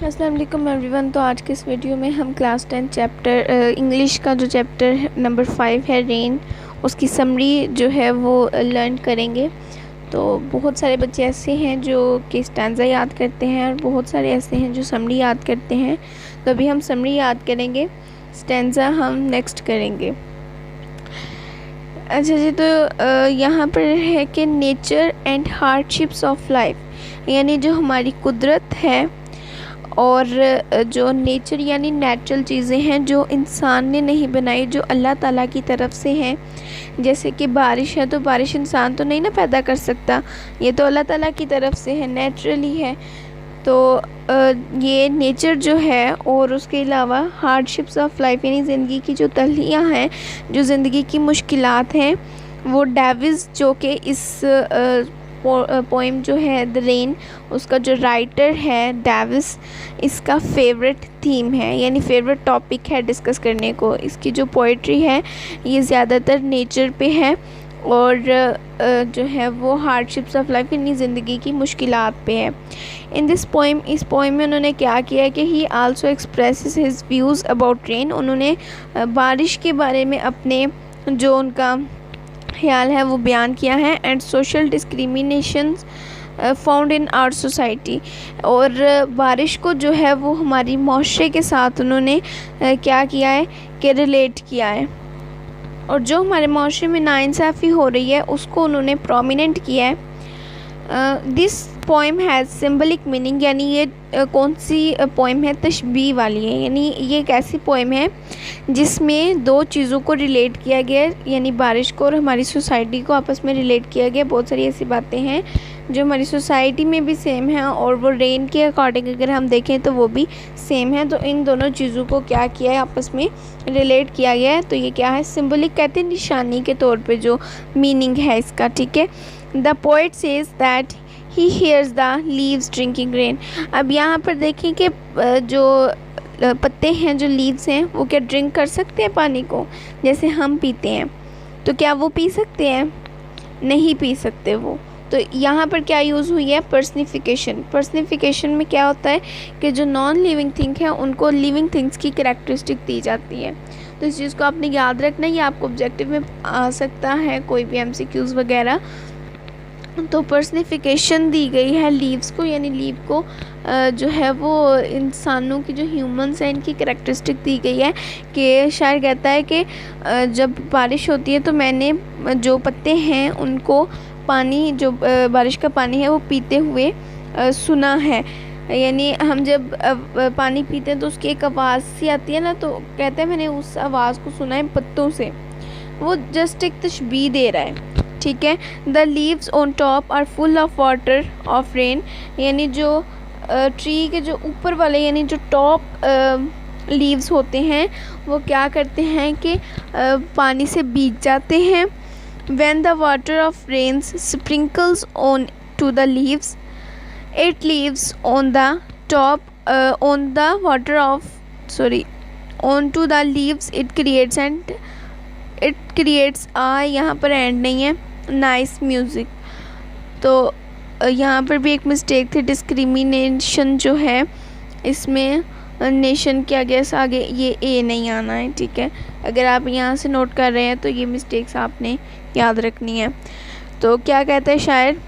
अस्सलाम वालेकुम एवरीवन। तो आज के इस वीडियो में हम क्लास 10 चैप्टर इंग्लिश का जो चैप्टर नंबर 5 है रेन, उसकी समरी जो है वो लर्न करेंगे। तो बहुत सारे बच्चे ऐसे हैं जो कि स्टैंज़ा याद करते हैं और बहुत सारे ऐसे हैं जो समरी याद करते हैं। तो अभी हम समरी याद करेंगे, स्टैंज़ा हम नेक्स्ट करेंगे। अच्छा जी, तो यहाँ पर है कि nature and hardships of life, यानी जो हमारी कुदरत है और जो नेचर यानी नेचुरल चीज़ें हैं जो इंसान ने नहीं बनाई, जो अल्लाह ताला की तरफ से हैं। जैसे कि बारिश है, तो बारिश इंसान तो नहीं ना पैदा कर सकता, ये तो अल्लाह ताला की तरफ से है, नेचुरली है। तो ये नेचर जो है, और उसके अलावा हार्डशिप्स ऑफ लाइफ यानी ज़िंदगी की जो तलखियाँ हैं, जो ज़िंदगी की मुश्किलात हैं, वो डेविस जो कि इस पोएम जो है द रेन, उसका जो राइटर है डेविस, इसका फेवरेट थीम है यानी फेवरेट टॉपिक है डिस्कस करने को। इसकी जो पोइट्री है ये ज़्यादातर नेचर पे है और जो है वो हार्डशिप्स ऑफ लाइफ यानी ज़िंदगी की मुश्किलात पे है। इन दिस पोएम, इस पोएम में उन्होंने क्या किया है कि ही also expresses his views about rain. उन्होंने बारिश के बारे में अपने जो उनका ख्याल है वो बयान किया है। And social discrimination found in our society, और बारिश को जो है वो हमारी माशरे के साथ उन्होंने क्या किया है कि रिलेट किया है, और जो हमारे माशरे में नाइंसाफ़ी हो रही है उसको उन्होंने प्रोमिनेंट किया है। This poem has symbolic meaning, यानी ये कौन सी पोएम है, तशबीह वाली है। यानी ये एक ऐसी पोएम है जिसमें दो चीज़ों को रिलेट किया गया है, यानी बारिश को और हमारी सोसाइटी को आपस में रिलेट किया गया। बहुत सारी ऐसी बातें हैं जो हमारी सोसाइटी में भी सेम है और वो रेन के अकॉर्डिंग अगर हम देखें तो वो भी सेम है। तो इन दोनों चीज़ों को क्या किया है, आपस में रिलेट किया गया है। तो ये क्या है, सिम्बलिक कहते हैं, निशानी के तौर पे जो मीनिंग है इसका, ठीक है। The poet says that he hears the leaves drinking rain. अब यहाँ पर देखें कि जो पत्ते हैं, जो लीव्स हैं, वो क्या ड्रिंक कर सकते हैं पानी को, जैसे हम पीते हैं। तो क्या वो पी सकते हैं? नहीं पी सकते वो। तो यहाँ पर क्या यूज़ हुई है, पर्सनिफिकेशन। पर्सनिफिकेशन में क्या होता है कि जो नॉन लिविंग थिंग है उनको लिविंग थिंग्स की कैरेक्टरिस्टिक दी जाती है। तो इस चीज़ को आपने याद रखना, ये आपको ऑब्जेक्टिव में आ सकता है, कोई भी MCQs वगैरह। तो पर्सनिफिकेशन दी गई है लीव्स को, यानी लीव को जो है वो इंसानों की, जो ह्यूमंस हैं, इनकी कैरेक्टरिस्टिक दी गई है। कि शायर कहता है कि जब बारिश होती है तो मैंने जो पत्ते हैं उनको पानी, जो बारिश का पानी है वो पीते हुए सुना है। यानी हम जब पानी पीते हैं तो उसकी एक आवाज़ सी आती है ना, तो कहते हैं मैंने उस आवाज़ को सुना है पत्तों से। वो जस्ट एक तशबीह दे रहा है, ठीक है। The leaves on top are full of water of rain, यानी जो ट्री के जो ऊपर वाले यानी जो टॉप लीव्स होते हैं वो क्या करते हैं कि पानी से भीग जाते हैं। When the water of rains sprinkles on to the leaves, it leaves on the top on the water of on to the leaves, it creates uh, यहाँ पर एंड नहीं है, नाइस म्यूज़िक। तो यहाँ पर भी एक मिस्टेक थी, डिस्क्रिमिनेशन जो है इसमें नेशन के आगे ये ए नहीं आना है, ठीक है। अगर आप यहाँ से नोट कर रहे हैं तो ये मिस्टेक्स आपने याद रखनी है। तो क्या कहता है शायर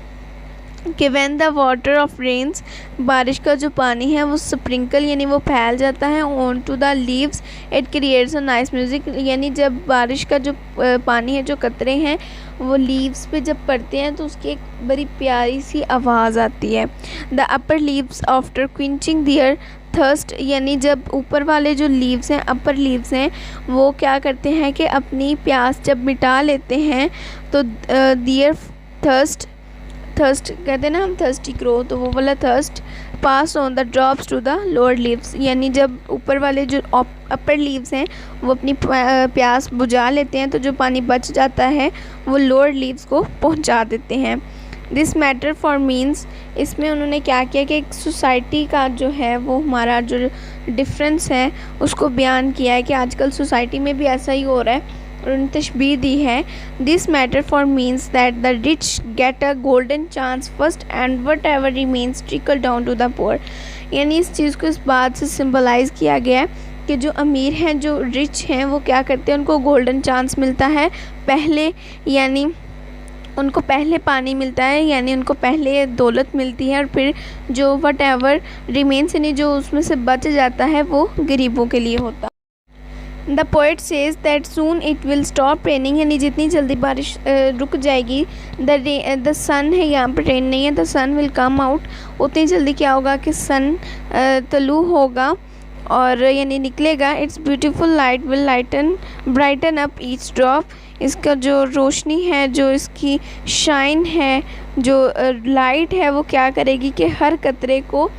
कि when the water of rains, बारिश का जो पानी है वो स्प्रिंकल यानी वो फैल जाता है, on to the leaves it creates a nice music, यानी जब बारिश का जो पानी है, जो कतरे हैं, वो लीव्स पे जब पड़ते हैं तो उसकी एक बड़ी प्यारी सी आवाज़ आती है। The upper leaves after quenching their thirst, यानी जब ऊपर वाले जो लीव्स हैं, अपर लीव्स हैं, वो क्या करते हैं कि अपनी प्यास जब मिटा लेते हैं तो दियर थर्स्ट कहते हैं ना हम, थर्स्टी ग्रो, तो वो वाला thirst pass on the drops to the lower leaves, यानी जब ऊपर वाले जो अपर लीव्स हैं वो अपनी प्यास बुझा लेते हैं तो जो पानी बच जाता है वो लोअर लीव्स को पहुंचा देते हैं। दिस मैटर फॉर मीन्स, इसमें उन्होंने क्या किया कि एक सोसाइटी का जो है वो हमारा जो डिफरेंस है उसको बयान किया है कि आजकल सोसाइटी में भी ऐसा ही हो रहा है, और उन्होंने तशबीह दी है। This matter for means that the rich get a golden chance first and whatever remains trickle down to the poor, यानी इस चीज़ को इस बात से सिंबलाइज़ किया गया है कि जो अमीर हैं, जो रिच हैं, वो क्या करते हैं, उनको गोल्डन चांस मिलता है पहले, यानी उनको पहले पानी मिलता है, यानी उनको पहले दौलत मिलती है, और फिर जो वट एवर रिमेन्स यानी जो उसमें से बच जाता है वो गरीबों के लिए होता है। The poet says that soon it will stop raining, यानी जितनी जल्दी बारिश रुक जाएगी, द सन है, यहाँ पर रेन नहीं है, the sun will come out, उतनी जल्दी क्या होगा कि सन तलू होगा और यानी निकलेगा। It's beautiful light will brighten up each drop, इसका जो रोशनी है, जो इसकी शाइन है, जो लाइट है, वो क्या करेगी कि हर कतरे को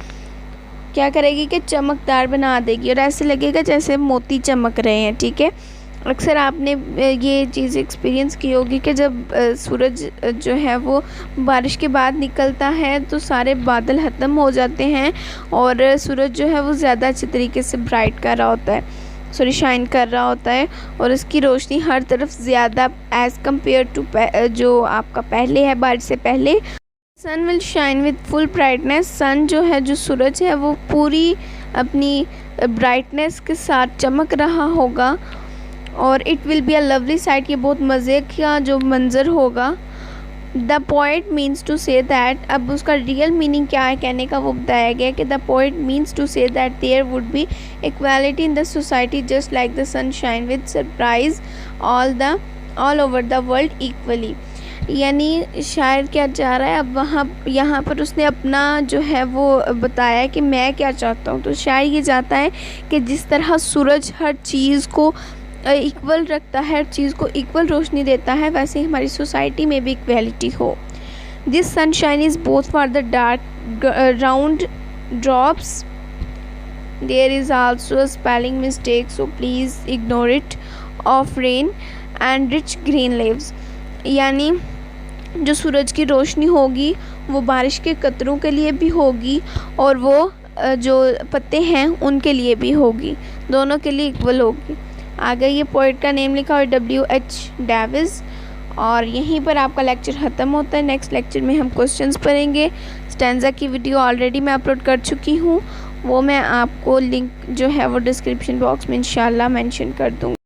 क्या करेगी कि चमकदार बना देगी और ऐसे लगेगा जैसे मोती चमक रहे हैं। ठीक है, अक्सर आपने ये चीज़ एक्सपीरियंस की होगी कि जब सूरज जो है वो बारिश के बाद निकलता है तो सारे बादल ख़त्म हो जाते हैं और सूरज जो है वो ज़्यादा अच्छे तरीके से ब्राइट कर रहा होता है, शाइन कर रहा होता है और इसकी रोशनी हर तरफ ज़्यादा एज़ कम्पेयर टू जो आपका पहले है, बारिश से पहले। Sun will shine with full brightness, sun जो है, जो सूरज है, वो पूरी अपनी ब्राइटनेस के साथ चमक रहा होगा और it will be a lovely sight, ये बहुत मज़े का जो मंज़र होगा। The poet means to say that, अब उसका रियल मीनिंग क्या है कहने का वो बताया गया कि the poet means to say that there would be equality in the society just like the sun shine with surprise all over the world equally, यानी शायर क्या चाह रहा है, अब यहाँ पर उसने अपना जो है वो बताया है कि मैं क्या चाहता हूँ। तो शायर ये चाहता है कि जिस तरह सूरज हर चीज़ को इक्वल रखता है, हर चीज़ को इक्वल रोशनी देता है, वैसे ही हमारी सोसाइटी में भी इक्वलिटी हो। This sunshine is both for the dark round drops, there is also a spelling mistake so please ignore it, of rain and rich green leaves, यानी जो सूरज की रोशनी होगी वो बारिश के कतरों के लिए भी होगी और वो जो पत्ते हैं उनके लिए भी होगी, दोनों के लिए इक्वल होगी। आगे ये पोइट का नेम लिखा हुआ W.H. डेविस और यहीं पर आपका लेक्चर ख़त्म होता है। नेक्स्ट लेक्चर में हम क्वेश्चंस पढ़ेंगे। स्टैंजा की वीडियो ऑलरेडी मैं अपलोड कर चुकी हूँ, वो मैं आपको लिंक जो है वो डिस्क्रिप्शन बॉक्स में इंशाल्लाह मेंशन कर दूँगी।